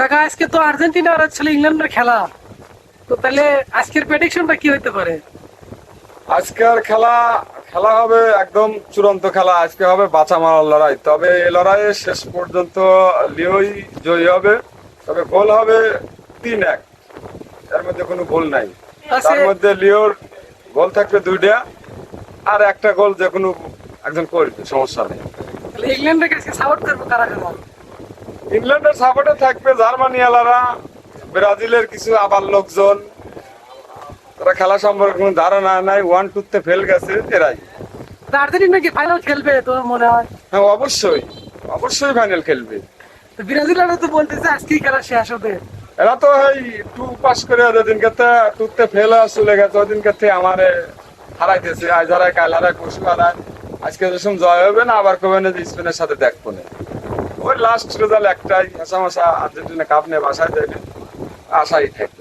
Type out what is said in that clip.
কাকা আজকে তো আর্জেন্টিনা আর ছিল ইংল্যান্ডের খেলা, তো তাহলে আজকের প্রেডিকশনটা কি হইতে পারে? আজকের খেলা খেলা হবে একদম চূড়ান্ত খেলা। আজকে হবে বাঁচা মারার লড়াই। তবে এই লড়াইয়ে শেষ পর্যন্ত লিওই জয়ী হবে। তবে গোল হবে 3-1, এর মধ্যে কোনো গোল নাই। তার মধ্যে লিওর গোল থাকবে 2টা, আর একটা গোল যে কোনো একজন করবে, সমস্যা নেই। তাহলে ইংল্যান্ডের কাছে সাপোর্ট করবো কারা কারা? ইংল্যান্ডের সাপোর্টে থাকবে জার্মানি আলারা, ব্রাজিলের কিছু আবার লোকজন। তারা খেলা সম্পর্কে কোনো ধারণা নাই, 1-2-তে ফেল গেছে এরাই। তো আর্জেন্টিনা কি ফাইনাল খেলবে তোমার মনে হয়? হ্যাঁ, অবশ্যই অবশ্যই ফাইনাল খেলবে। তো ব্রাজিলারও তো বলতেছে আজকেই খেলা শেষ হবে। এরা তো এই 2 পাস করে যেদিনকে 2-তে ফেল চলে গেছে, ওদিনকে আমারে হারাইতেছে। আজ হারায়, কাল হারায়, পরশু হারায়। আজকে যেসব জয় হবে না, আবার কবে না যে স্পেনের সাথে দেখবো না। ওই লাস্ট রেজাল্ট একটাই, আশা আর্জেন্টিনা কাপ নিয়ে বাসায় যাবে, আশাই থাকবে।